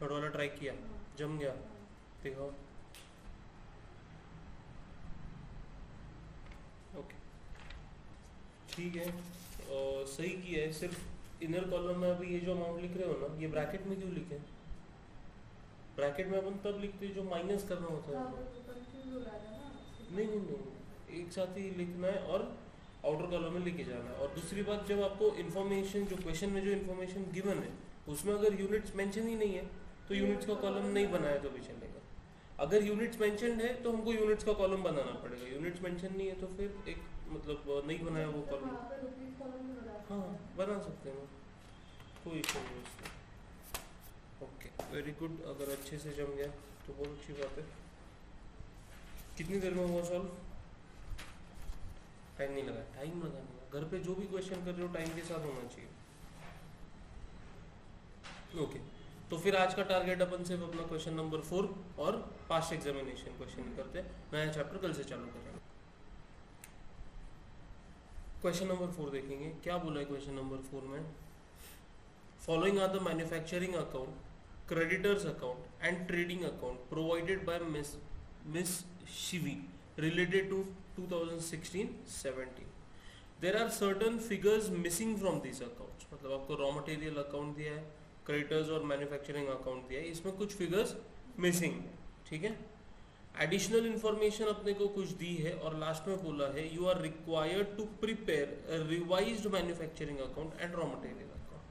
Third वाला try किया, जम गया, देखो। ओके ठीक है, सही किया है। सिर्फ इनर कॉलम में अभी ये जो अमाउंट लिख रहे हो ना, ये ब्रैकेट में क्यों लिखे? ब्रैकेट में अपन तब लिखते हैं जो माइनस करना होता है। नहीं नहीं नहीं, एक साथ ही लिखना है और आउटर कॉलम में लेके जाना है। और दूसरी बात, जब आपको इन्फॉर्मेशन जो क्वेश्चन में जो इन्फॉर्मेशन गिवन है उसमें अगर यूनिट्स मेंशन ही नहीं है तो यूनिट्स का कॉलम नहीं बनाया तो भी चलेगा। अगर यूनिट्स मेंशनड है तो हमको यूनिट्स का कॉलम बनाना पड़ेगा, यूनिट्स मेंशन नहीं है तो फिर एक मतलब नहीं बनाया वो कॉलम। हाँ बना सकते हैं, कोई इशू नहीं उसमें। ओके वेरी गुड, अगर अच्छे से जम गया तो बहुत अच्छी बात है। कितनी देर में हुआ सॉल्व? टाइम नहीं लगा, टाइम लगाना। घर पे जो भी क्वेश्चन कर रहे हो टाइम के साथ होना चाहिए। ओके तो फिर आज का टारगेट अपन सिर्फ अपना क्वेश्चन नंबर 4 और पास्ट एग्जामिनेशन क्वेश्चन ही करते हैं। नया चैप्टर कल से चालू करेंगे। क्वेश्चन नंबर 4 देखेंगे, क्या बोला है क्वेश्चन नंबर 4 में। Following are the manufacturing account, creditors account and trading account provided by miss Shivi related to 2016-17. There are certain figures missing from these accounts. मतलब आपको रॉ मटेरियल अकाउंट दिया है, क्रेडिटर्स और मैन्युफैक्चरिंग अकाउंट दिया है, इसमें कुछ फिगर्स मिसिंग है, ठीक है। एडिशनल इंफॉर्मेशन अपने को कुछ दी है और लास्ट में बोला है you are required to prepare revised manufacturing account and raw material account.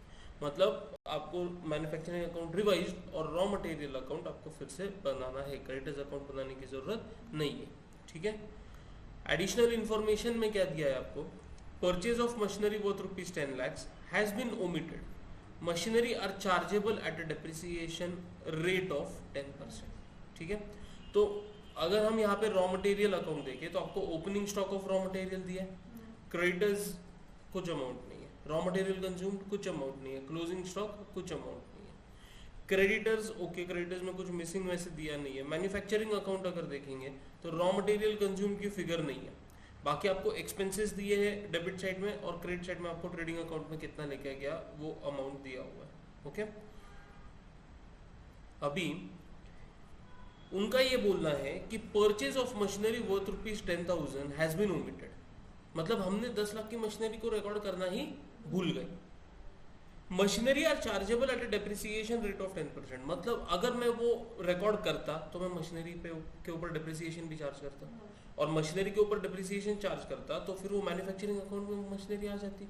मतलब आपको मैन्युफैक्चरिंग अकाउंट रिवाइज्ड और रॉ मटेरियल अकाउंट आपको फिर से बनाना है, क्रेडिटर्स अकाउंट बनाने की जरूरत नहीं है, ठीक है। एडिशनल इंफॉर्मेशन में क्या दिया है आपको, purchase of machinery worth ₹10 lakhs has been omitted, machinery are chargeable at a depreciation rate of 10%, ठीक है। तो अगर हम यहाँ पे रॉ मटेरियल अकाउंट देखें तो आपको opening stock of raw material दिया है, क्रेडिटर्स कुछ अमाउंट नहीं है, रॉ मटेरियल कंज्यूम्ड कुछ अमाउंट नहीं है, क्लोजिंग स्टॉक कुछ अमाउंट नहीं है, क्रेडिटर्स ओके, क्रेडिटर्स में कुछ मिसिंग वैसे दिया नहीं है। मैन्युफैक्चरिंग अकाउंट अगर देखेंगे तो रॉ मटेरियल कंज्यूम की फिगर नहीं है, बाकी आपको एक्सपेंसेस दिए हैं डेबिट साइड में और क्रेडिट साइड में आपको ट्रेडिंग अकाउंट में कितना लेके गया वो अमाउंट दिया हुआ है, ओके। अभी उनका ये बोलना है कि purchase of machinery worth ₹10,000 has been omitted, मतलब हमने 10 लाख की मशीनरी को रिकॉर्ड करना ही भूल गए। Machinery are chargeable at a depreciation rate of 10%, मतलब अगर मैं वो रिकॉर्ड करता तो मैं मशीनरी पे के ऊपर डेप्रिसिएशन भी चार्ज करता, और मशीनरी के ऊपर डेप्रिसिएशन चार्ज करता तो फिर वो मैन्युफैक्चरिंग अकाउंट में मशीनरी आ जाती,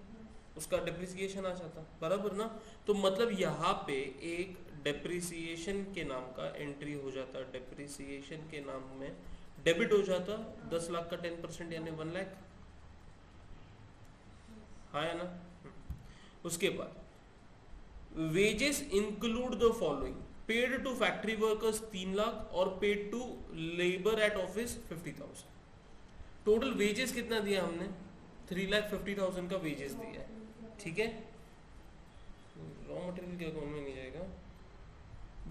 उसका डेप्रिसिएशन आ जाता, बराबर ना। तो मतलब यहाँ पे एक डेप्रिसिएशन के नाम का एंट्री हो जाता, डेप्रिसिएशन के नाम में डेबिट हो जाता 10 लाख का 10% यानी 1 लाख, हाँ है ना। उसके बाद wages include the following, paid to factory workers 3 lakh और paid to labour at office 50,000। Total wages कितना दिया हमने, 3,50,000 का वेजेस दिया है, ठीक है। रॉ मटेरियल के अकाउंट में नहीं जाएगा,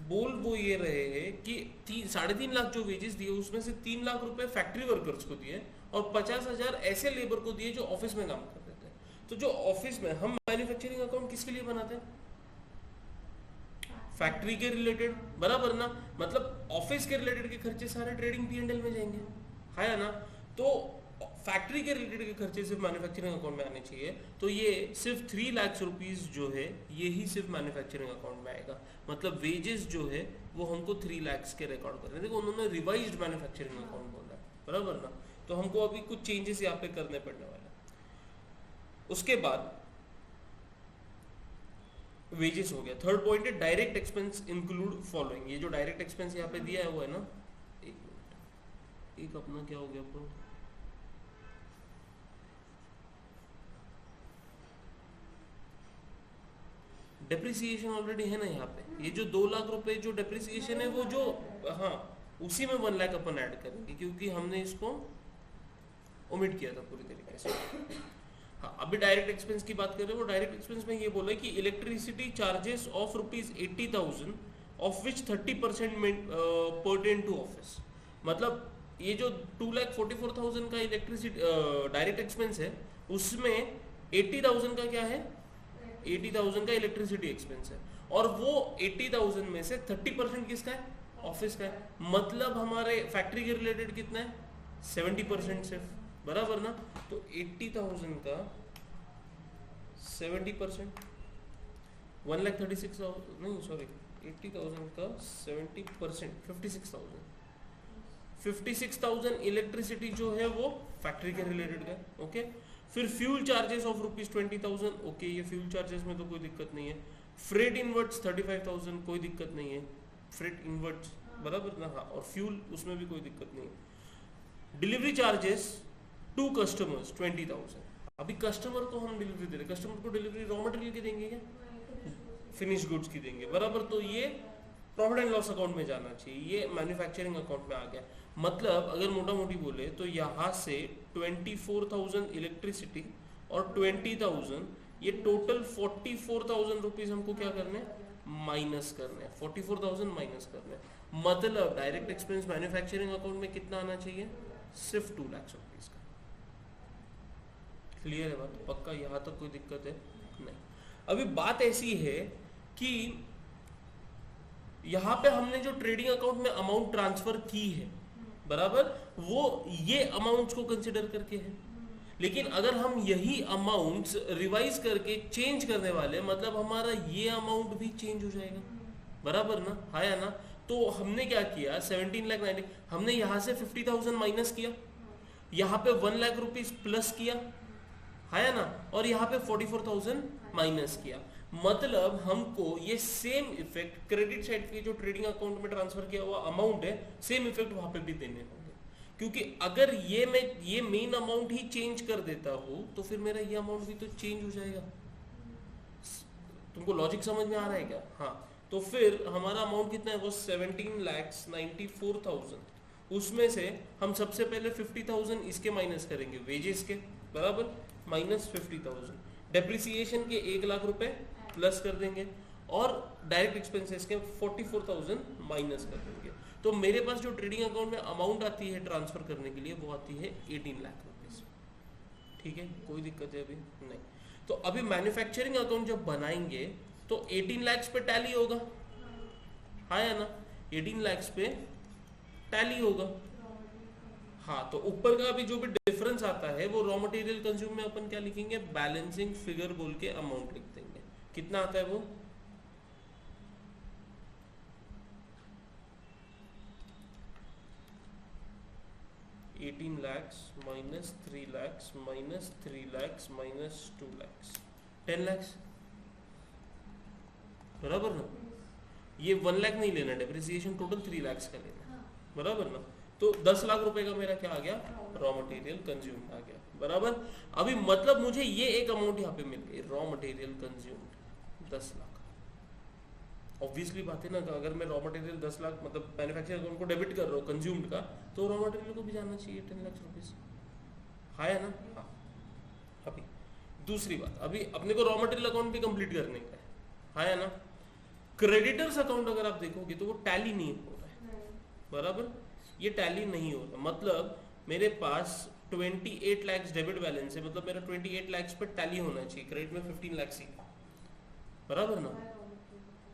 बोल वो ये रहे हैं कि 3.5 लाख जो वेजेस दिए उसमें से 3 लाख रुपए फैक्ट्री वर्कर्स को दिए और 50,000 ऐसे लेबर को दिए जो ऑफिस में काम कर रहे थे। तो जो ऑफिस में हम मैन्युफैक्चरिंग अकाउंट किसके लिए बनाते हैं, फैक्ट्री के रिलेटेड, बराबर ना। मतलब ऑफिस के रिलेटेड के खर्चे सारे ट्रेडिंग P&L में जाएंगे, है ना। तो फैक्ट्री के रिलेटेड के खर्चे सिर्फ मैन्युफैक्चरिंग अकाउंट में आने चाहिए, तो ये सिर्फ 3 लाख रुपीस जो है ये ही सिर्फ मैन्युफैक्चरिंग अकाउंट में आएगा। मतलब वेजेस जो है वो हमको 3 लाख के रिकॉर्ड करने, देखो उन्होंने रिवाइज्ड मैन्युफैक्चरिंग अकाउंट बोला है, बराबर ना। तो हमको अभी कुछ चेंजेस यहाँ पे करने पड़ने वाला। उसके बाद वेजेस हो गया। थर्ड पॉइंट है डायरेक्ट एक्सपेंस इंक्लूड फॉलोइंग, ये जो डायरेक्ट एक्सपेंस यहाँ पे दिया है वो है ना, एक अपना क्या हो गया प्रो, डेप्रिसिएशन ऑलरेडी है ना यहाँ पे, ये जो 2 लाख रुपए जो डेप्रिसिएशन है वो जो, हाँ उसी में 1 लाख अपन ऐड करेंगे क्योंकि हमने इसको ओमिट किया था पूरी तरीके से। हाँ अभी डायरेक्ट एक्सपेंस की बात कर रहे हैं, वो डायरेक्ट एक्सपेंस में ये बोला है कि electricity charges of ₹80,000 of which 30% pertain to office. मतलब ये जो 2,44,000 का इलेक्ट्रिसिटी डायरेक्ट एक्सपेंस है उसमें 80,000 का क्या है, 80,000 का इलेक्ट्रिसिटी एक्सपेंस है, और वो 80,000 में से 30% किसका है? ऑफिस का है। मतलब हमारे फैक्ट्री के रिलेटेड कितना है? 70% सिर्फ, बराबर ना? तो 80,000 का 70%, 1,36,000 नहीं सॉरी, 80,000 का 70% 56,000। 56,000 इलेक्ट्रिसिटी जो है वो फैक्ट्री के रिलेटेड का है, ओके। फिर फ्यूल चार्जेस ऑफ ₹20,000, ओके, ये फ्यूल चार्जेस में तो कोई दिक्कत नहीं है। फ्रेट इनवर्ट्स 35,000, कोई दिक्कत नहीं है, फ्रेट इनवर्ट्स बराबर ना, हाँ, और फ्यूल उसमें भी कोई दिक्कत नहीं है। Delivery charges to customers 20,000। अभी कस्टमर को हम डिलीवरी दे रहे, कस्टमर को डिलीवरी रॉ मटेरियल की देंगे क्या? फिनिश गुड्स की देंगे, बराबर। तो ये प्रॉफिट एंड लॉस अकाउंट में जाना चाहिए, ये मैन्युफैक्चरिंग अकाउंट में आ गया। मतलब अगर मोटा मोटी बोले तो यहाँ से 24,000 इलेक्ट्रिसिटी और 20,000, ये टोटल 44,000 रुपीज हमको क्या करने हैं? माइनस करने हैं, 44,000 माइनस करने हैं। मतलब डायरेक्ट एक्सपेंस मैन्युफैक्चरिंग अकाउंट में कितना आना चाहिए? सिर्फ 2 लाख रुपीज का। क्लियर है बात? पक्का? यहाँ तक कोई दिक्कत है? नहीं। अभी बात ऐसी है कि यहाँ पे हमने जो ट्रेडिंग अकाउंट में अमाउंट ट्रांसफर की है, बराबर, वो ये अमाउंट्स को कंसिडर करके है। लेकिन अगर हम यही अमाउंट्स रिवाइज करके चेंज करने वाले, मतलब हमारा ये अमाउंट भी चेंज हो जाएगा, बराबर ना, हाँ या ना? तो हमने क्या किया, 17,90,000 हमने यहाँ से 50,000 माइनस किया, यहाँ पे 1 लाख रुपीज प्लस किया, है ना, और यहाँ पे 44,000 माइनस किया। मतलब हमको ये सेम इफेक्ट क्रेडिट साइड के जो ट्रेडिंग अकाउंट में ट्रांसफर किया हुआ अमाउंट है, सेम इफेक्ट वहां पे भी देने होंगे। क्योंकि अगर मैं ये मेन अमाउंट ही चेंज कर देता हूं तो फिर मेरा ये अमाउंट भी तो चेंज हो जाएगा। तुमको लॉजिक समझ में आ रहा है क्या? हाँ, तो फिर हमारा अमाउंट कितना है? वो 17,94,000। उसमें से हम सबसे पहले 50,000 इसके माइनस करेंगे, वेजेस के, बराबर, माइनस 50,000। डेप्रिसिएशन के 1 लाख रुपए प्लस कर देंगे, और डायरेक्ट एक्सपेंसेस के 44,000 माइनस कर देंगे। तो मेरे पास जो ट्रेडिंग अकाउंट में अमाउंट आती है ट्रांसफर करने के लिए, वो आती है 18 लाख रुपीज। ठीक है, कोई दिक्कत है अभी? नहीं। तो अभी मैन्युफैक्चरिंग अकाउंट जब बनाएंगे तो 18 लाख पे टैली होगा, हाँ या ना? 18 लाख पे टैली होगा, हाँ। तो ऊपर का भी जो भी डिफरेंस आता है वो रॉ मटेरियल कंज्यूम में अपन क्या लिखेंगे? बैलेंसिंग फिगर बोल के अमाउंट लिख देंगे। कितना आता है वो? $18 lakhs minus 3 lakhs minus 3 lakhs minus 2 lakhs 10 lakhs, बराबर ना? ये 1 लाख नहीं लेना, डेप्रिसिएशन टोटल 3 lakhs का लेना, बराबर ना? तो 10 लाख रुपए का मेरा क्या आ गया? रॉ मटेरियल कंज्यूम आ गया, बराबर। अभी मतलब मुझे ये एक अमाउंट यहाँ पे मिल गई, raw material consume 10 lakh. Obviously बात है ना, अगर मैं रॉ मटेरियल 10 लाख मतलब मैन्युफैक्चर अकाउंट को डेबिट कर रहा हूँ कंज्यूम्ड का, तो रॉ मटेरियल को भी जाना चाहिए 10 लाख रुपीज, हाँ है ना? हाँ। अभी दूसरी बात, अभी अपने को रॉ मटेरियल अकाउंट भी कंप्लीट करने का है, हाँ है ना? क्रेडिटर्स अकाउंट अगर आप देखोगे तो वो टैली नहीं हो रहा है, बराबर, ये टैली नहीं हो रहा। मतलब मेरे पास 28 लाख डेबिट बैलेंस है, मतलब मेरा 28 लाख पर टैली होना चाहिए, क्रेडिट में 15 लाख ही, बराबर ना?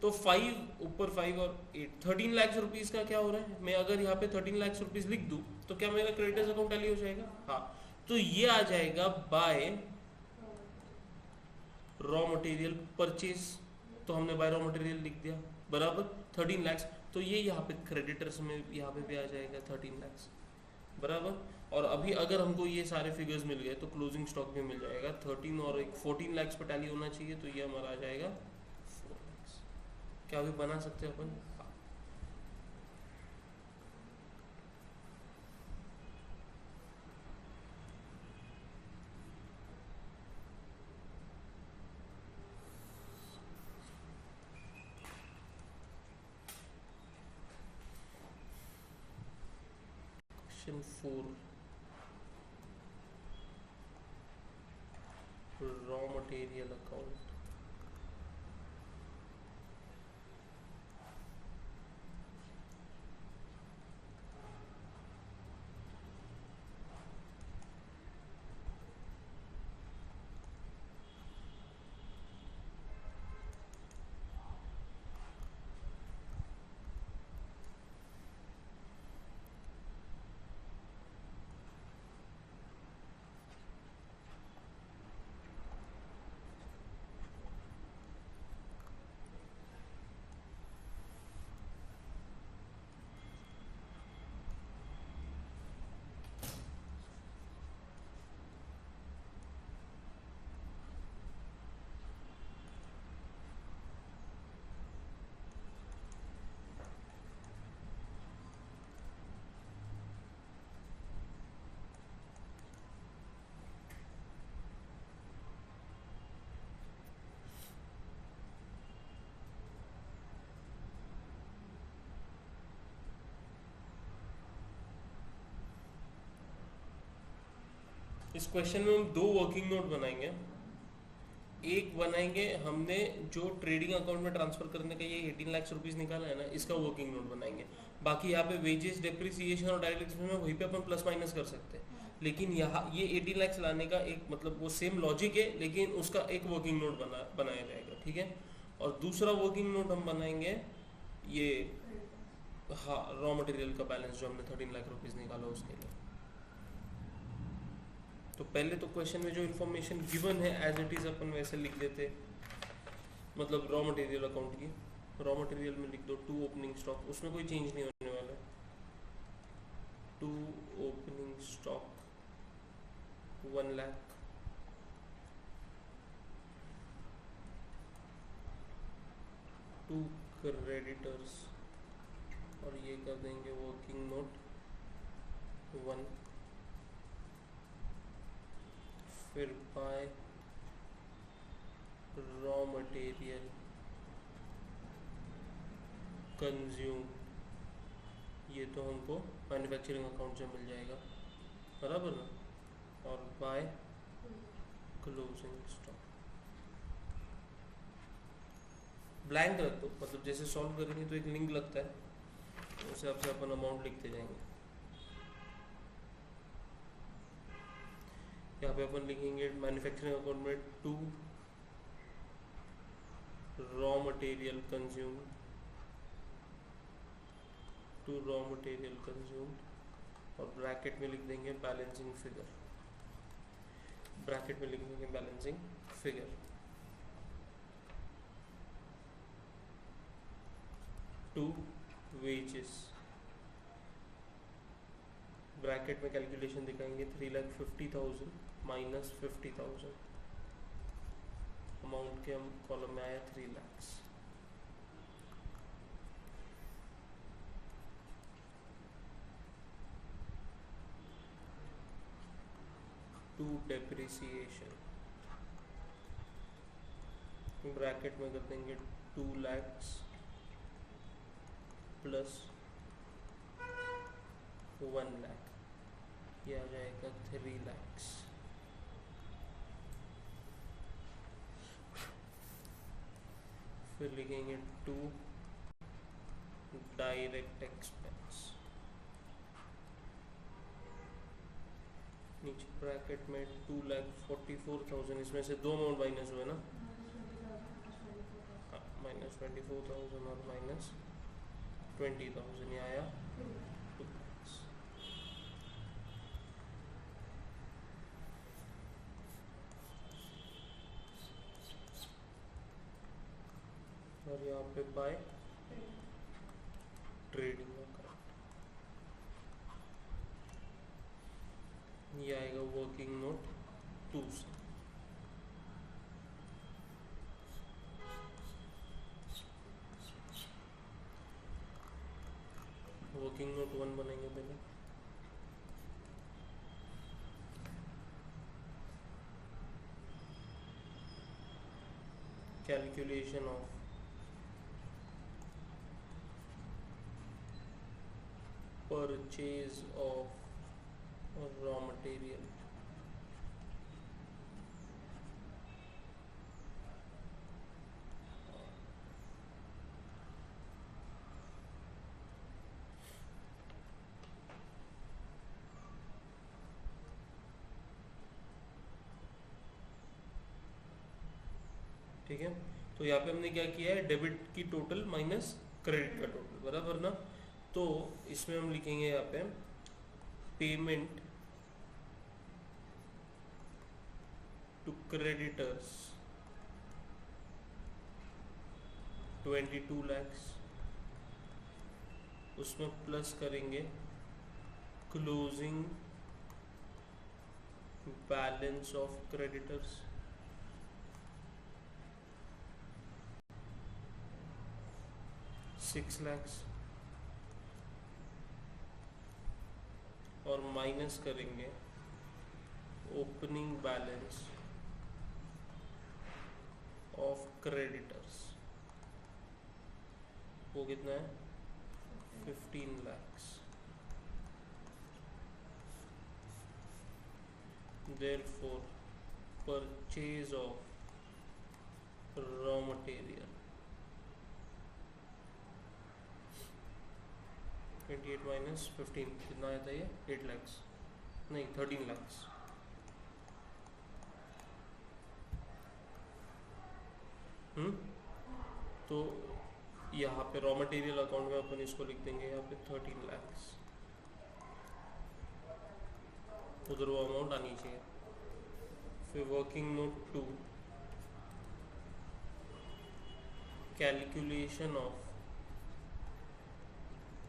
तो 5 ऊपर 5 और 8 13 लाख रुपीज का क्या हो रहा है? मैं अगर यहाँ पे 13 लाख रुपीज लिख दूं तो क्या मेरा क्रेडिटर्स अकाउंट टैली हो जाएगा? हाँ। तो ये आ जाएगा बाय रॉ मटेरियल परचेज, तो हमने बाय रॉ मटेरियल लिख दिया, बराबर, 13 लाख। तो ये यहाँ पे क्रेडिटर्स में यहाँ पे भी आ जाएगा 13 लाख, बराबर। और अभी अगर हमको ये सारे फिगर्स मिल गए तो क्लोजिंग स्टॉक भी मिल जाएगा 13 और एक 14 लाख पे टैली होना चाहिए, तो ये हमारा आ जाएगा 4 लाख। क्या अभी बना सकते हैं अपन? Question 4, raw material account. इस क्वेश्चन में हम दो वर्किंग नोट बनाएंगे। एक बनाएंगे हमने जो ट्रेडिंग अकाउंट में ट्रांसफर करने का ये 18 लाख रुपीस निकाला है ना, इसका वर्किंग नोट बनाएंगे। बाकी यहाँ पे वेजेस, डेप्रिसिएशन और डायरेक्ट एक्सपेंस में वहीं पे अपन प्लस माइनस कर सकते हैं, लेकिन यहाँ ये 18 लाख लाने का एक मतलब वो सेम लॉजिक है, लेकिन उसका एक वर्किंग नोट बनाया जाएगा, ठीक है। और दूसरा वर्किंग नोट हम बनाएंगे ये, हाँ, रॉ मटेरियल का बैलेंस जो हमने 13 लाख रुपीस निकाला उसके लिए। तो पहले तो क्वेश्चन में जो इन्फॉर्मेशन गिवन है एज इट इज अपन वैसे लिख देते, मतलब रॉ मटेरियल अकाउंट की, रॉ मटेरियल में लिख दो 2 ओपनिंग स्टॉक, उसमें कोई चेंज नहीं होने वाला है। 2 ओपनिंग स्टॉक 1 लाख, 2 क्रेडिटर्स, और ये कर देंगे वर्किंग नोट 1। फिर बाय रॉ मटेरियल कंज्यूम, ये तो हमको मैन्युफैक्चरिंग अकाउंट से मिल जाएगा, बराबर ना। और बाय क्लोजिंग स्टॉक ब्लैंक रख दो, मतलब जैसे सॉल्व करेंगे तो एक लिंक लगता है, उस हिसाब से अपन अमाउंट लिखते जाएंगे। यहाँ पे अपन लिखेंगे मैन्युफैक्चरिंग अकाउंट में 2 raw material consume, 2 raw material consume, और ब्रैकेट में लिख देंगे बैलेंसिंग फिगर, ब्रैकेट में लिख देंगे बैलेंसिंग फिगर। 2 वेजेस, ब्रैकेट में कैलकुलेशन दिखाएंगे 3,50,000 माइनस 50,000, अमाउंट के हम कॉलम में आया 3 लाख। टू डेप्रिसिएशन, ब्रैकेट में कर देंगे 2 लाख प्लस 1 लाख, ये आ जाएगा 3 लाख। फिर लिखेंगे 2 डायरेक्ट एक्सपेंस, नीचे ब्रैकेट में 2,44,000, इसमें से दो अमाउंट माइनस हुए ना, माइनस 24,000 और माइनस 20,000, ये आया 2 lakhs। और यहाँ पे बाय ट्रेडिंग अकाउंट, ये आएगा वर्किंग नोट 2 से। वर्किंग नोट 1 बनेंगे पहले, calculation of purchase of raw material, ठीक है। तो यहाँ पे हमने क्या किया है, डेबिट की टोटल माइनस क्रेडिट का टोटल, बराबर ना। तो इसमें हम लिखेंगे यहाँ पे पेमेंट टू क्रेडिटर्स 22 lakhs, उसमें प्लस करेंगे closing balance of creditors 6 lakhs, और माइनस करेंगे ओपनिंग बैलेंस ऑफ क्रेडिटर्स, वो कितना है 15 lakhs। therefore purchase of raw material 28 minus 15 कितना आता है ये 8 lakhs नहीं 13 lakhs तो यहाँ पे रॉ मटेरियल अकाउंट में अपन इसको लिख देंगे यहाँ पे 13 lakhs उधर वो अमाउंट आनी चाहिए। फिर working note 2 calculation of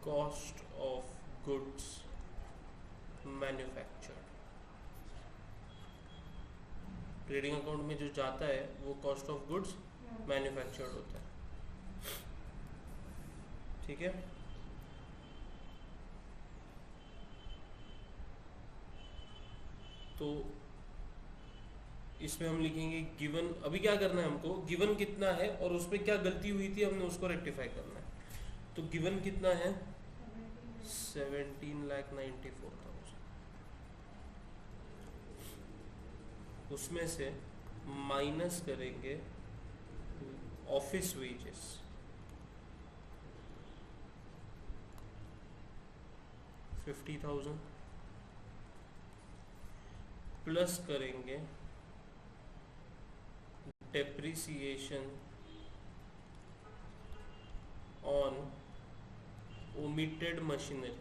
cost of goods manufactured. Trading account में जो जाता है वो कॉस्ट ऑफ गुड्स मैन्युफैक्चर्ड होता है, ठीक है। तो इसमें हम लिखेंगे गिवन, अभी क्या करना है हमको, गिवन कितना है और उसमें क्या गलती हुई थी हमने उसको रेक्टिफाई करना है। तो गिवन कितना है 17,94,000, उसमें से माइनस करेंगे ऑफिस वेजेस 50,000 प्लस करेंगे depreciation on omitted machinery,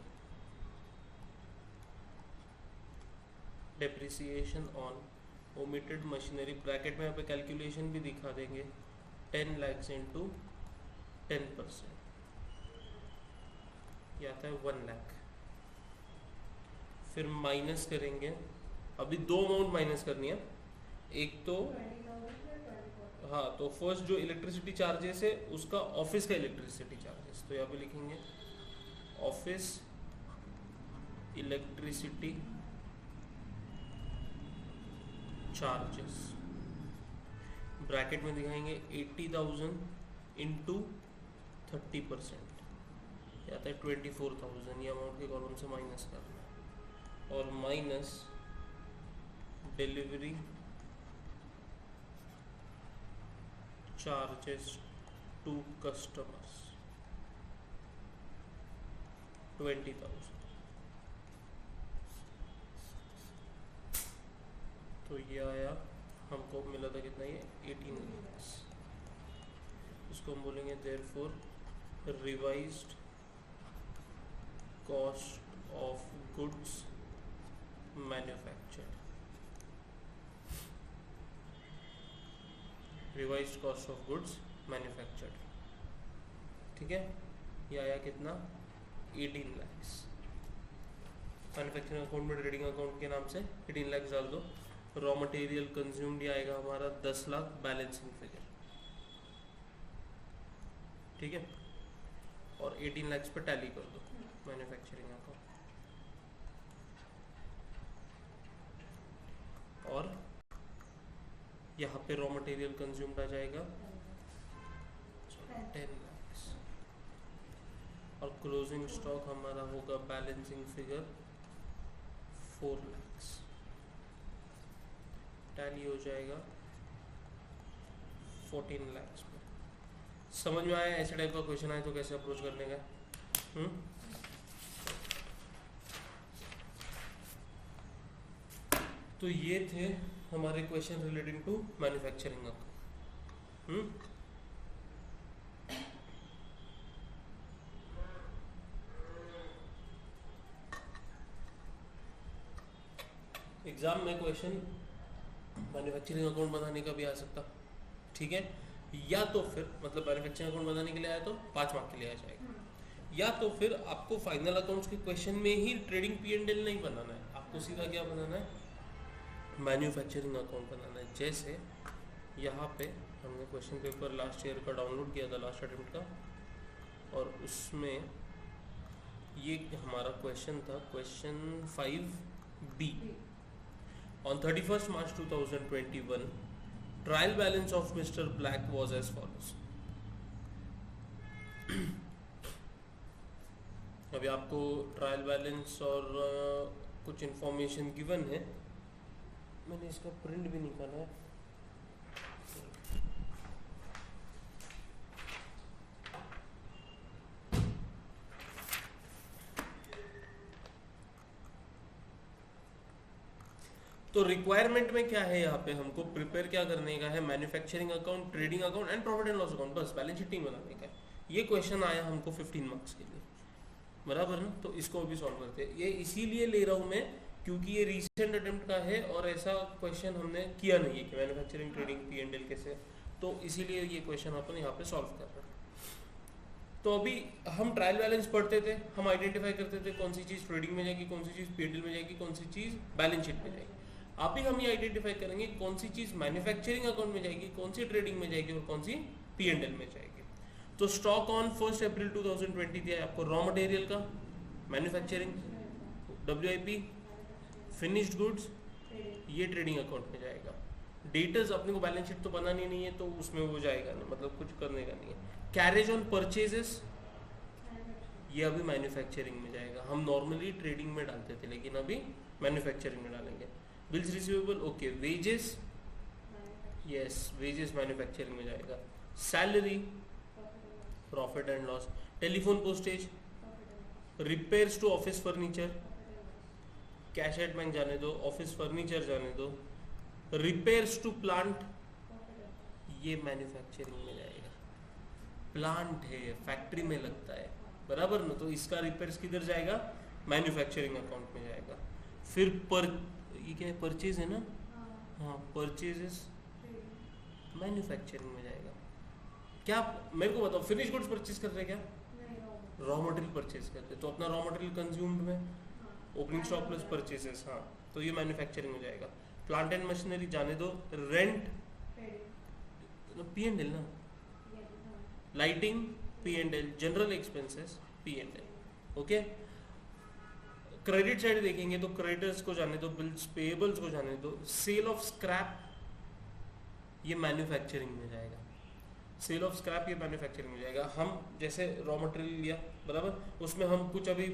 depreciation on omitted machinery bracket में यहाँ पे कैलकुलेशन भी दिखा देंगे 10 lakhs इंटू 10%, ये आता है 1 lakh। फिर माइनस करेंगे, अभी दो अमाउंट माइनस करनी है, एक तो हाँ तो फर्स्ट जो इलेक्ट्रिसिटी चार्जेस है उसका ऑफिस का इलेक्ट्रिसिटी चार्जेस, तो यहाँ पे लिखेंगे ऑफिस इलेक्ट्रिसिटी चार्जेस, ब्रैकेट में दिखाएंगे 80,000 इंटू 30%, या आता है 24,000, ये अमाउंट के कॉलम से माइनस करना है। और minus delivery charges to customers 20,000, तो ये आया हमको मिला था कितना, ये 18 lakhs। इसको हम बोलेंगे therefore revised cost of goods manufactured, revised cost of goods manufactured, ठीक है। ये आया कितना 18 lakhs। मैन्युफैक्चरिंग अकाउंट में ट्रेडिंग अकाउंट के नाम से 18 lakhs डाल दो। रॉ मटेरियल कंज्यूम्ड आएगा हमारा 10 लाख बैलेंसिंग फिगर, ठीक है। और 18 lakhs पे टैली कर दो मैन्युफैक्चरिंग अकाउंट, और यहाँ पे रॉ मटेरियल कंज्यूम्ड आ जाएगा 10 lakhs, और क्लोजिंग स्टॉक हमारा होगा बैलेंसिंग फिगर 4 lakhs, टैली हो जाएगा 14 lakhs पे। समझ में आया? ऐसे टाइप का क्वेश्चन आए तो कैसे अप्रोच करने का। तो ये थे हमारे question relating to manufacturing account. Exam में क्वेश्चन मैन्युफैक्चरिंग अकाउंट बनाने का भी आ सकता, ठीक है। या तो फिर मतलब मैन्युफैक्चरिंग अकाउंट बनाने के लिए आया तो 5 मार्क के लिए आ जाएगा, या तो फिर आपको फाइनल अकाउंट्स के क्वेश्चन में ही ट्रेडिंग P&L नहीं बनाना है, आपको सीधा क्या बनाना है, मैन्युफैक्चरिंग अकाउंट बनाना है। जैसे यहाँ पे हमने क्वेश्चन पेपर लास्ट ईयर का डाउनलोड किया था, लास्ट अटेम्प्ट का, और उसमें ये हमारा क्वेश्चन था question 5B। On 31st March 2021, trial balance of Mr. Black was as follows. अभी आपको ट्रायल बैलेंस और कुछ इंफॉर्मेशन गिवन है, मैंने इसका प्रिंट भी निकाला है। तो रिक्वायरमेंट में क्या है, यहाँ पे हमको प्रिपेयर क्या करने का है, manufacturing account, trading account and profit and loss account, बस बैलेंस शीट नहीं बनाने का है। ये क्वेश्चन आया हमको 15 मार्क्स के लिए, बराबर ना। तो इसको भी सॉल्व करते हैं। ये इसीलिए ले रहा हूँ मैं क्योंकि ये रिसेंट अटेम्प्ट का है और ऐसा क्वेश्चन हमने किया नहीं है कि manufacturing trading P and L कैसे, तो इसीलिए ये क्वेश्चन अपन यहाँ पे सॉल्व कर रहे हैं। तो अभी हम ट्रायल बैलेंस पढ़ते थे, हम आइडेंटिफाई करते थे कौन सी चीज़ ट्रेडिंग में जाएगी, कौन सी चीज़ पी एंड एल में जाएगी, कौन सी चीज़ बैलेंस शीट में जाएगी। अभी हम ये आइडेंटिफाई करेंगे कौन सी चीज़ मैन्युफैक्चरिंग अकाउंट में जाएगी, कौन सी ट्रेडिंग में जाएगी और कौन सी पी एंड एल में जाएगी। तो स्टॉक ऑन 1 अप्रैल 2020 दिया है आपको रॉ मटेरियल का, मैन्युफैक्चरिंग, WIP, फिनिश्ड गुड्स, ये ट्रेडिंग अकाउंट में जाएगा। डेटर्स अपने को बैलेंस शीट तो बनानी नहीं है तो उसमें वो जाएगा ना, मतलब कुछ करने का नहीं है। कैरेज ऑन परचेजेस, ये अभी मैन्युफैक्चरिंग में जाएगा। हम नॉर्मली ट्रेडिंग में डालते थे लेकिन अभी मैन्युफैक्चरिंग में डालेंगे। Bills receivable, okay. Wages, yes, wages manufacturing में जाएगा। Salary, profit and loss. Telephone postage, repairs to office furniture, cash at bank जाने दो, ऑफिस फर्नीचर जाने दो। रिपेयर्स टू प्लांट, ये मैन्युफैक्चरिंग में जाएगा। प्लांट है, फैक्ट्री में लगता है, बराबर ना, तो इसका रिपेयर्स किधर जाएगा, मैन्युफैक्चरिंग अकाउंट में जाएगा। फिर ये क्या है, परचेज है ना, हाँ, परचेजेस मैन्युफैक्चरिंग में जाएगा। क्या मेरे को बताओ, फिनिश गुड्स परचेज कर रहे हैं क्या, रॉ मटेरियल परचेज करते हैं, तो अपना रॉ मटेरियल कंज्यूम्ड में ओपनिंग स्टॉक प्लस परचेजेस, हाँ, तो ये मैन्युफैक्चरिंग में जाएगा। प्लांट एंड मशीनरी जाने दो, रेंट पी एंड एल ना, lighting P and L, general expenses P and L, okay. Credit side देखेंगे तो क्रेडिटर्स को जाने दो, बिल्स पेएबल्स को जाने दो। सेल ऑफ स्क्रैप, ये मैन्युफैक्चरिंग में जाएगा। सेल ऑफ स्क्रैप ये मैन्युफैक्चरिंग में जाएगा। हम जैसे रॉ मटेरियल लिया, बराबर, उसमें हम कुछ अभी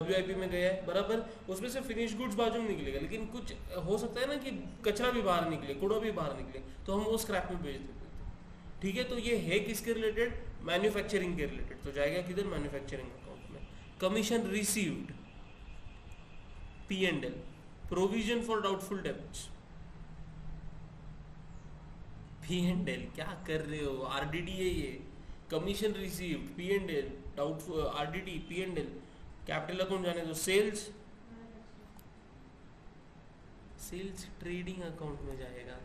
WIP में गया है, बराबर, उसमें से फिनिश गुड्स बाजू में निकलेगा, लेकिन कुछ हो सकता है ना कि कचरा भी बाहर निकले, कूड़ा भी बाहर निकले, तो हम वो स्क्रैप में भेज देते हैं, ठीक है। तो ये है किसके रिलेटेड, मैन्युफैक्चरिंग के रिलेटेड, तो जाएगा किधर, मैन्युफैक्चरिंग अकाउंट में। Commission received, P and L. Provision for doubtful debts, P and L. क्या कर रहे हो, RDD है ये। Commission received, P and L, doubtful, RDD, P and L. Capital account जाने दो, सेल्स, सेल्स ट्रेडिंग अकाउंट में जाएगा,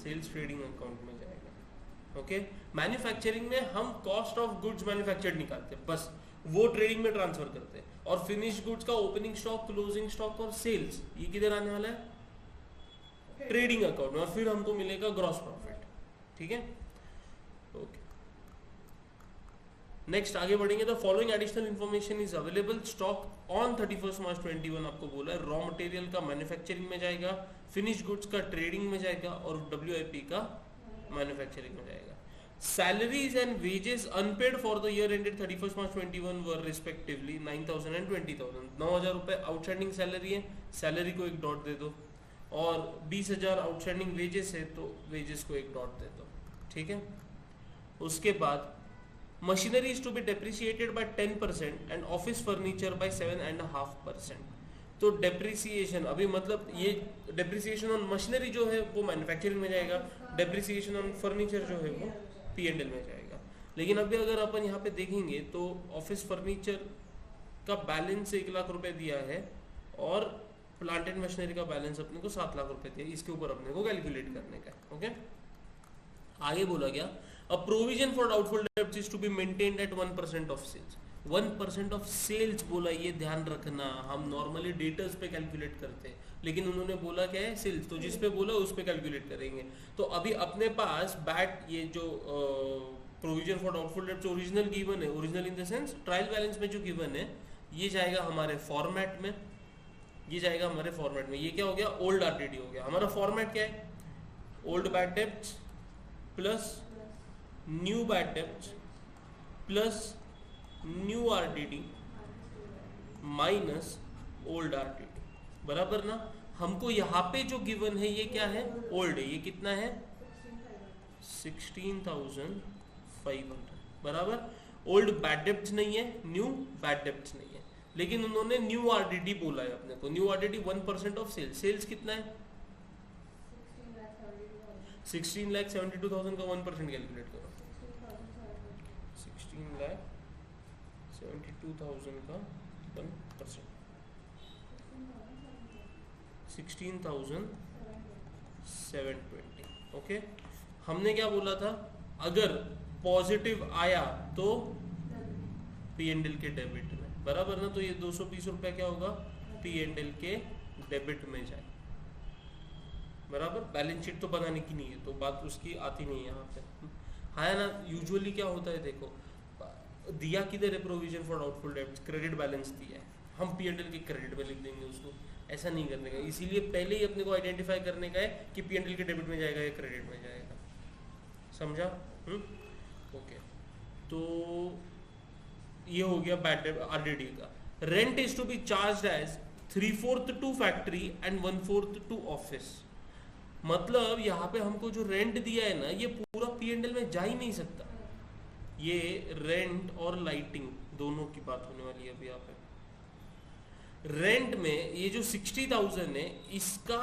सेल्स ट्रेडिंग अकाउंट में जाएगा, ओके। मैन्युफैक्चरिंग में हम कॉस्ट ऑफ गुड्स मैन्युफैक्चर्ड निकालते हैं, बस वो ट्रेडिंग में ट्रांसफर करते हैं। और फिनिश गुड्स का ओपनिंग स्टॉक, क्लोजिंग स्टॉक और सेल्स, ये किधर आने वाला है, ट्रेडिंग अकाउंट में, और फिर हमको मिलेगा ग्रॉस प्रॉफिट, ठीक है, ओके। नेक्स्ट आगे बढ़ेंगे तो following additional information is available. Stock on 31 March 21 आपको बोला है, रॉ मटेरियल का मैन्युफैक्चरिंग में जाएगा, फिनिश गुड्स का ट्रेडिंग में जाएगा और WIP का मैन्युफैक्चरिंग में जाएगा। Salaries and wages unpaid for the year ended 31 March 21 were respectively 9,000 and 20,000। 9,000 रुपए आउटस्टैंडिंग सैलरी है, सैलरी को एक डॉट दे दो, और 20,000 आउटस्टैंडिंग वेजेस है तो वेजेस को एक डॉट दे दो, ठीक है। उसके बाद machinery is to be depreciated by 10% and office furniture by 7.5%। तो डेप्रिसिएशन अभी मतलब ये डेप्रिसिएशन ऑन मशीनरी जो है वो मैन्युफैक्चरिंग में जाएगा, डेप्रिसिएशन ऑन फर्नीचर जो है वो पी एंड एल में जाएगा। लेकिन अभी अगर अपन यहाँ पे देखेंगे तो ऑफिस फर्नीचर का बैलेंस 1 लाख रुपए दिया है और प्लांट एंड मशीनरी का बैलेंस अपने को 7 लाख रुपए दिया, इसके ऊपर अपने को कैलकुलेट करने का, ओके। आगे बोला गया A provision for doubtful debts is to be maintained at 1% of sales. 1% of sales बोला, ये ध्यान रखना। हम नॉर्मली डेटर्स पे कैलकुलेट करते हैं, लेकिन उन्होंने बोला क्या है, सेल्स, तो जिस पे बोला उस पे कैलकुलेट करेंगे। तो अभी अपने पास बैट ये जो provision for doubtful debts original given है, original in the sense trial balance में जो गिवन है, ये जाएगा हमारे फॉर्मेट में, ये जाएगा हमारे फॉर्मेट में। ये क्या हो गया, ओल्ड RTD हो गया। हमारा फॉर्मेट क्या है, old bad debts plus new bad debts plus new RTD minus old RTD, बराबर ना। हमको यहाँ पे जो गिवन है ये क्या है, ओल्ड है। ये कितना है, 16,500, बराबर। ओल्ड बैड डेब्ट नहीं है, न्यू बैड डेब्ट नहीं है, लेकिन उन्होंने न्यू आरडीडी बोला है अपने को। New RDD 1% of sales. Sales कितना है, 16,72,000 का 1% कैलकुलेट करो। 16,72,000 का 1%, 16,720। ओके, हमने क्या बोला था, अगर पॉजिटिव आया तो पी एंड एल के डेबिट में, बराबर ना। तो ये 220 रुपया क्या होगा, पी एंड एल के डेबिट में जाए, बराबर। बैलेंस शीट तो बनाने की नहीं है, तो बात उसकी आती नहीं है यहाँ पे, है ना। यूजुअली क्या होता है, देखो दिया किधर है provision for doubtful debts, credit balance दिया है, हम पी एंड एल के क्रेडिट में लिख देंगे उसको। ऐसा नहीं करने का, इसीलिए पहले ही अपने को आइडेंटिफाई करने का है कि पी एंड एल के डेबिट में जाएगा या क्रेडिट में जाएगा, समझा। ओके, तो ये हो गया बैड डेब्ट आरडीडी का। Rent is to be charged as 3/4 to factory and 1/4 to office. मतलब यहाँ पे हमको जो रेंट दिया है ना, ये पूरा पी एंड एल में जा ही नहीं सकता। ये रेंट और लाइटिंग दोनों की बात होने वाली है अभी यहाँ पे। रेंट में ये जो 60,000 है, इसका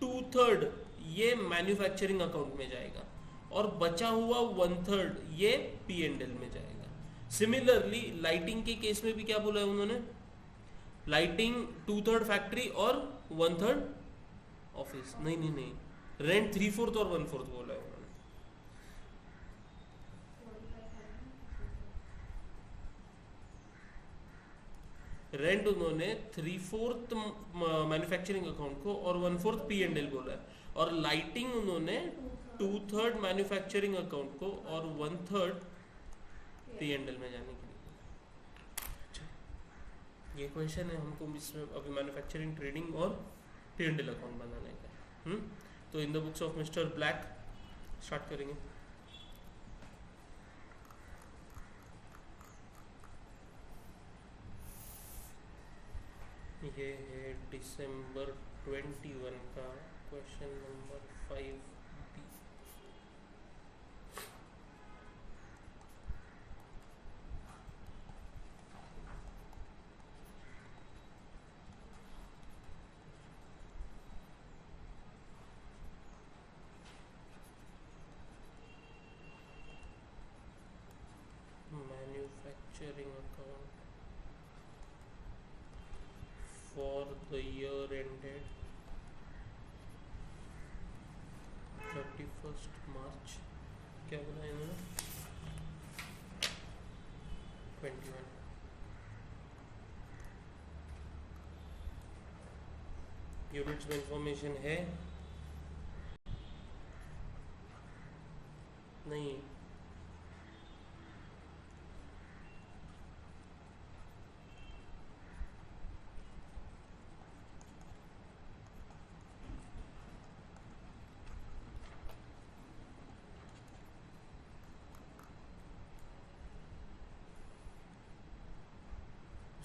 2/3 ये मैन्युफैक्चरिंग अकाउंट में जाएगा, और बचा हुआ 1/3 ये पी एंड एल में जाएगा। सिमिलरली लाइटिंग के केस में भी क्या बोला है उन्होंने, लाइटिंग 2/3 फैक्ट्री और 1/3 ऑफिस। नहीं नहीं नहीं, रेंट 3/4 और 1/4 बोला है उन्होंने। रेंट उन्होंने 3/4 मैन्युफैक्चरिंग अकाउंट को और 1/4 पी एंड एल बोला है, और लाइटिंग उन्होंने 2/3 मैन्युफैक्चरिंग अकाउंट को और 1/3 पी एंड एल में जाने के लिए। अच्छा, ये क्वेश्चन है हमको इसमें अभी मैन्युफैक्चरिंग, ट्रेडिंग और पी एंड एल अकाउंट बनाने का। तो in the books of mister black start करेंगे। ये है दिसंबर 21 का question number 5B। Manufacturing account for the year ended 31st March, क्या बोला इन्होंने, 21। यूनिट्स में इंफॉर्मेशन है नहीं,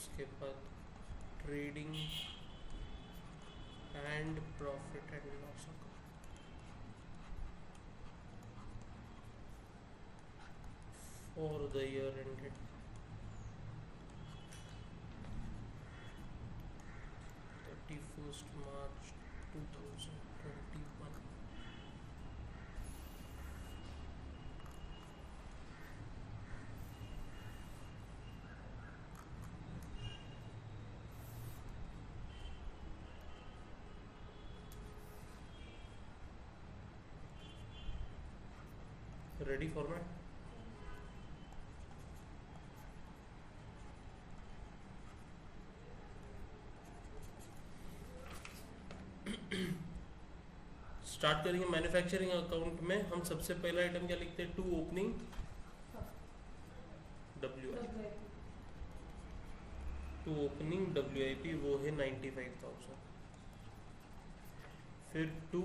उसके बाद trading and profit and loss account for the year ended 31st March 2021। Ready format, start करेंगे। मैन्युफैक्चरिंग अकाउंट में हम सबसे पहला आइटम क्या लिखते हैं, to opening WIP, to opening WIP वो है 95,000। फिर to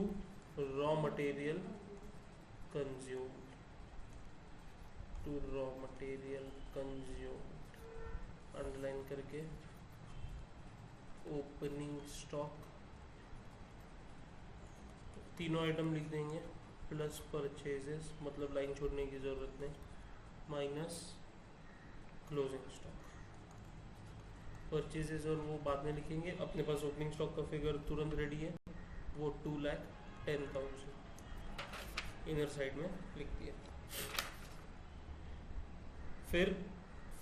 raw material consumed, to raw material consumed underline करके ओपनिंग स्टॉक, तीनों आइटम लिख देंगे, प्लस परचेजेस, मतलब लाइन छोड़ने की ज़रूरत नहीं, माइनस क्लोजिंग स्टॉक। परचेजेस और वो बाद में लिखेंगे, अपने पास ओपनिंग स्टॉक का फिगर तुरंत रेडी है, वो 2,10,000 इनर साइड में लिख दिया। फिर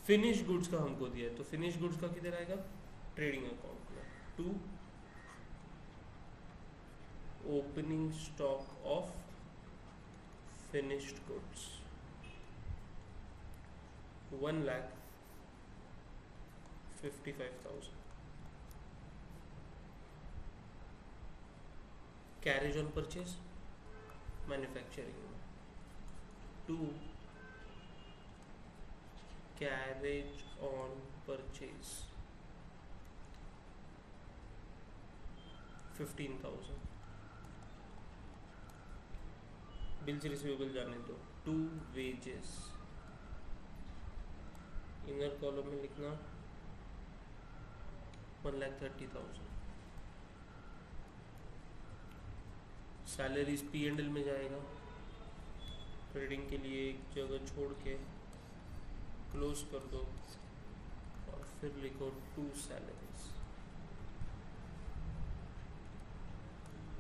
फिनिश गुड्स का हमको दिया है, तो फिनिश गुड्स का किधर आएगा, ट्रेडिंग अकाउंट में, to opening stock of finished goods 1,55,000। Carriage on purchase manufacturing में, to carriage on purchase 15,000। Bills receivable जाने दो, टू वेजेस, इनर कॉलम में लिखना 1,30,000। सैलरीज पी एंड एल में जाएगा, ट्रेडिंग के लिए एक जगह छोड़ के क्लोज कर दो और फिर लिखो टू सैलरीज।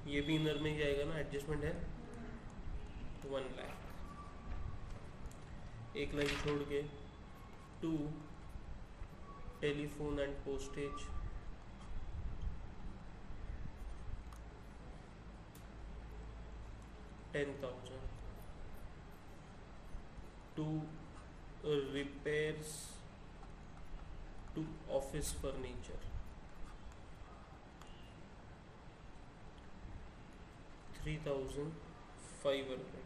ये भी इनर में ही जाएगा ना, एडजस्टमेंट है 1 लाख। एक लाइन छोड़ के to telephone and postage 10,000, to repairs to office furniture 3,500।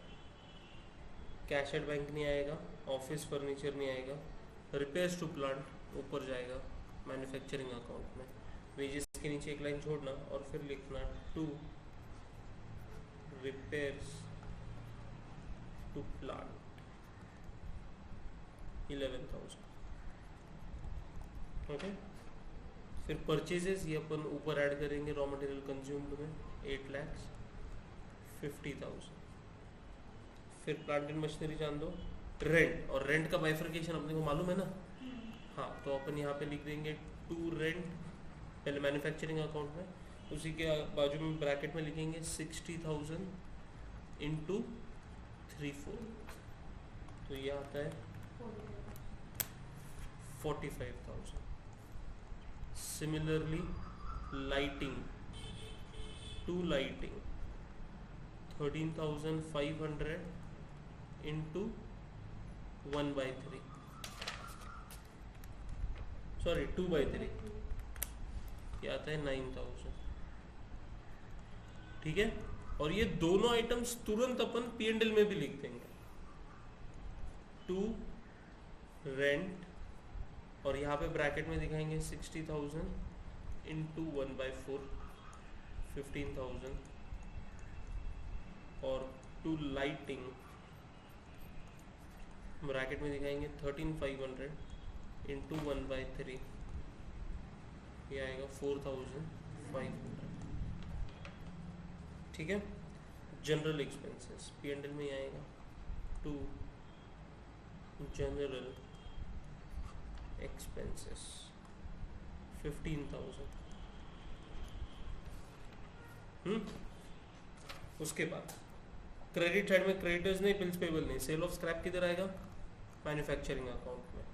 Cash at bank नहीं आएगा, ऑफिस फर्नीचर नहीं आएगा, रिपेयर्स टू प्लांट ऊपर जाएगा मैन्युफैक्चरिंग अकाउंट में। वेजेस के नीचे एक लाइन छोड़ना और फिर लिखना to repairs to plant 11,000। Okay, फिर परचेजेस ये अपन ऊपर ऐड करेंगे रॉ मटेरियल कंज्यूम्ड में 8,50,000। फिर प्लांट एंड मशीनरी जान दो, रेंट, और रेंट का बाइफर्केशन अपने को मालूम है ना। हाँ, तो अपन यहाँ पे लिख देंगे टू रेंट, पहले मैन्युफैक्चरिंग अकाउंट में, उसी के बाजू में ब्रैकेट में लिखेंगे 60,000 इंटू 3/4, तो ये आता है 45,000। Similarly lighting, to lighting 13,500 into 1/3, sorry 2/3, ये आता है 9,000। ठीक है, और ये दोनों आइटम्स तुरंत अपन पी एंड एल में भी लिख देंगे, टू रेंट, और यहाँ पे ब्रैकेट में दिखाएंगे 60,000 इंटू 1/4 15,000, और टू लाइटिंग ब्रैकेट में दिखाएंगे 13,500 इंटू 1/3, ये आएगा 4,500। ठीक है, general expenses P and L में ही आएगा, टू जनरल एक्सपेंसेस 15,000। उसके बाद क्रेडिट साइड में क्रेडिटर्स नहीं, बिल्स पेबल नहीं, सेल ऑफ स्क्रैप किधर आएगा, मैन्युफैक्चरिंग अकाउंट में,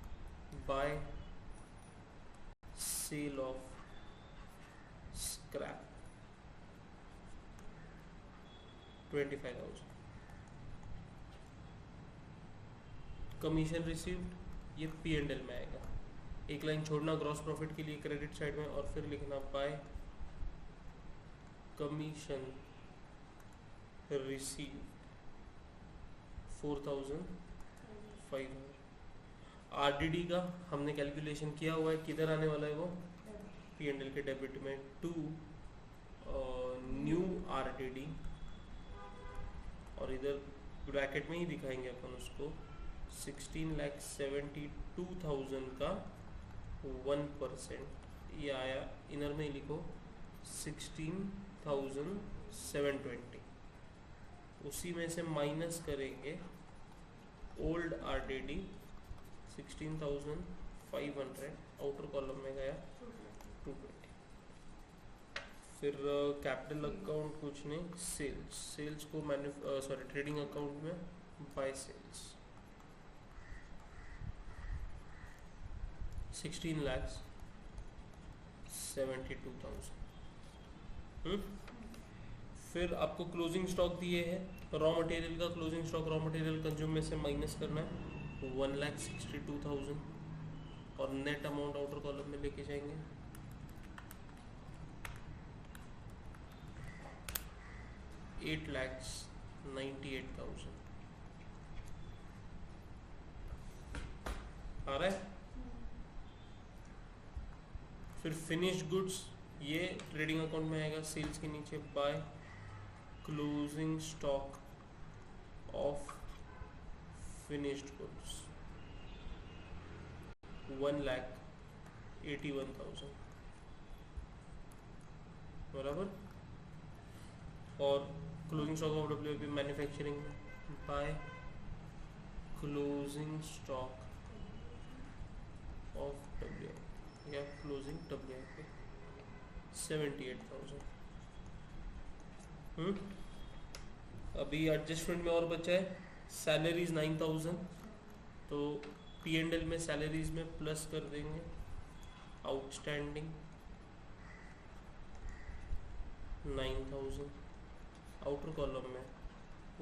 by sale of scrap 25,000। Commission received ये पी एंड एल में आएगा, एक लाइन छोड़ना ग्रॉस प्रॉफिट के लिए क्रेडिट साइड में, और फिर लिखना बाय कमीशन रिसीव 4,500। आरडीडी का हमने कैलकुलेशन किया हुआ है, किधर आने वाला है वो, पी एंड एल के डेबिट में, टू न्यू आरडीडी, और इधर ब्रैकेट में ही दिखाएंगे अपन उसको 16,72,000 का 1% ये आया, इनर में लिखो 16,720, उसी में से माइनस करेंगे ओल्ड RTD 16,500, आउटर कॉलम में गया 220। फिर कैपिटल अकाउंट कुछ नहीं, सेल्स को ट्रेडिंग अकाउंट में बाय सेल्स 16,72,000। फिर आपको क्लोजिंग स्टॉक दिए हैं, रॉ मटेरियल का closing stock raw material consume में से माइनस करना है 1,62,000 और नेट अमाउंट आउटर कॉलम में लेके जाएंगे 8,98,000 आ रहा है। फिर फिनिश्ड गुड्स ये ट्रेडिंग अकाउंट में आएगा, सेल्स के नीचे by closing stock of finished goods 1,81,000 बराबर। और closing stock of WIP manufacturing by closing stock of WIP या क्लोजिंग WIP 78,000। अभी एडजस्टमेंट में और बचा है सैलरीज 9,000, तो P&L में सैलरीज में प्लस कर देंगे आउटस्टैंडिंग 9,000, आउटर कॉलम में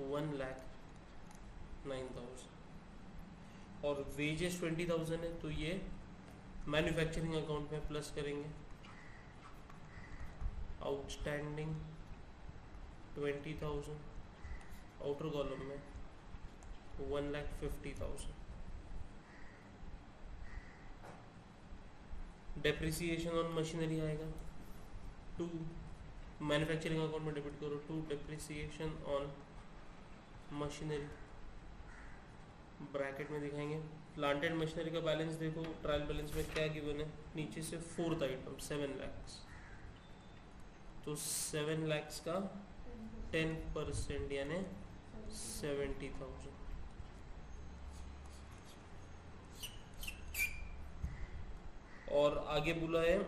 1,09,000 और वेजेस 20,000 है, तो ये मैन्युफैक्चरिंग अकाउंट में प्लस करेंगे आउटस्टैंडिंग 20,000, आउटर कॉलम में 1,50,000। डेप्रिसिएशन ऑन मशीनरी आएगा 2, मैन्युफैक्चरिंग अकाउंट में डेबिट करो 2 डेप्रिसिएशन ऑन मशीनरी, ब्रैकेट में दिखाएंगे। प्लांट एंड मशीनरी का बैलेंस देखो, ट्रायल बैलेंस में क्या गिवन है, नीचे से 4th आइटम 7 lakhs, तो 7 lakhs का 10% यानी 70,000। और आगे बोला है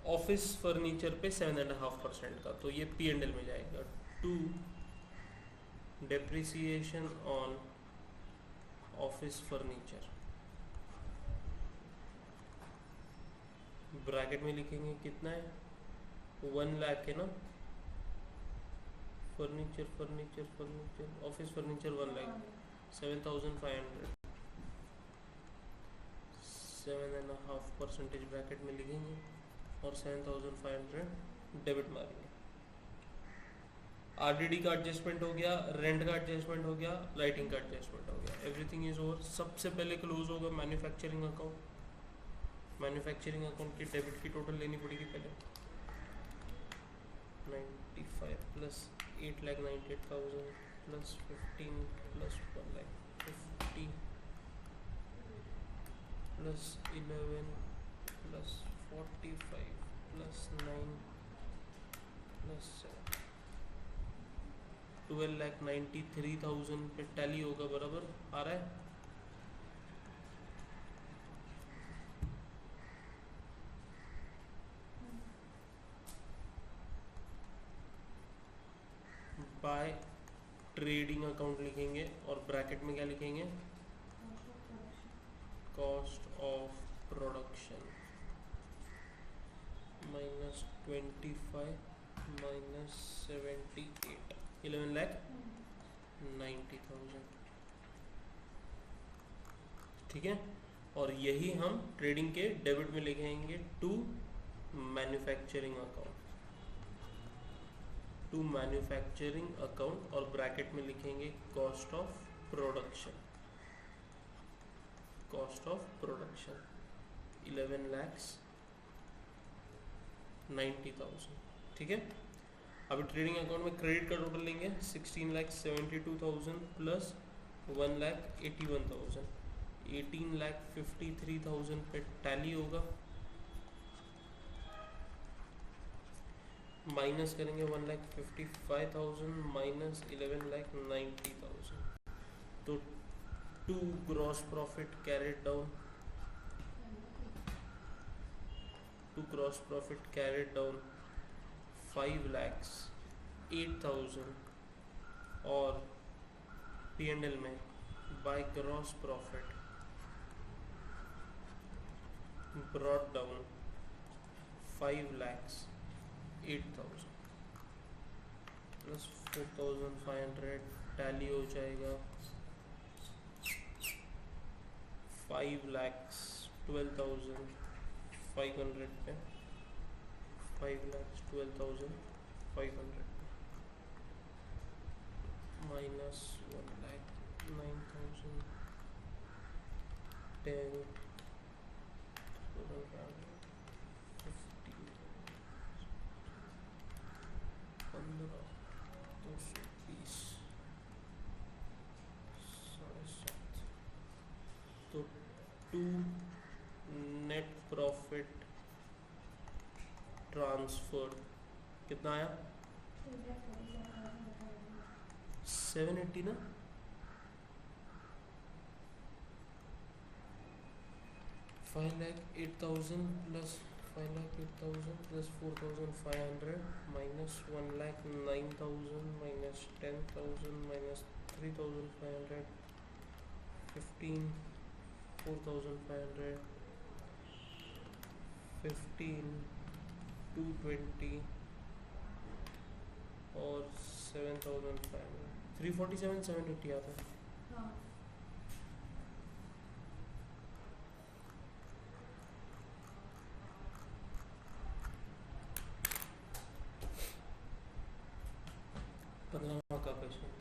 ऑफिस फर्नीचर पे 7.5% का, तो ये P&L में जाएगा 2 depreciation on office furniture, bracket में लिखेंगे कितना है 1 लाख है ना, furniture office furniture 1 lakh 7,500, 7.5% bracket में लिखेंगे और 7,500 डेबिट मारेंगे। RDD का एडजस्टमेंट हो गया, रेंट का एडजस्टमेंट हो गया, लाइटिंग का एडजस्टमेंट हो गया, एवरीथिंग इज ओवर। सबसे पहले क्लोज होगा मैन्युफैक्चरिंग अकाउंट। मैन्युफैक्चरिंग अकाउंट की डेबिट की टोटल लेनी पड़ेगी पहले 95 plus 8,98,000 plus 15 plus 1,50 plus 11 plus 45 plus 9 plus 7 12,93,000 पे टैली होगा, बराबर आ रहा है। बाय ट्रेडिंग अकाउंट लिखेंगे और ब्रैकेट में क्या लिखेंगे, कॉस्ट ऑफ प्रोडक्शन -25 -78 11,90,000, ठीक है। और यही हम ट्रेडिंग के डेबिट में लिखेंगे टू मैन्युफैक्चरिंग अकाउंट और ब्रैकेट में लिखेंगे कॉस्ट ऑफ प्रोडक्शन 11,90,000, ठीक है। अभी ट्रेडिंग अकाउंट में क्रेडिट का टोटल लेंगे 16,72,000 प्लस 1,81,000, 18,53,000 पे टैली होगा माइनस करेंगे 1,55,000 माइनस 11,90,000, तो to gross profit carried down, to gross profit carried down 5,08,000, और P&L में by gross profit brought down 5,08,000 plus 4,500 tally हो जाएगा 5,12,500 पे, 5,12,500 माइनस 1,09,000 10 15 220 7.5, तो टू नेट प्रॉफिट ट्रांसफर कितना आया 780 ना, 5,08,000 plus 5,08,000 plus 4,500 minus 1,09,000 minus 10,000 minus 3,500 15 4,500 15 220 और 7,500 347 780 आता है। हाँ। पंद्रहवां का क्वेश्चन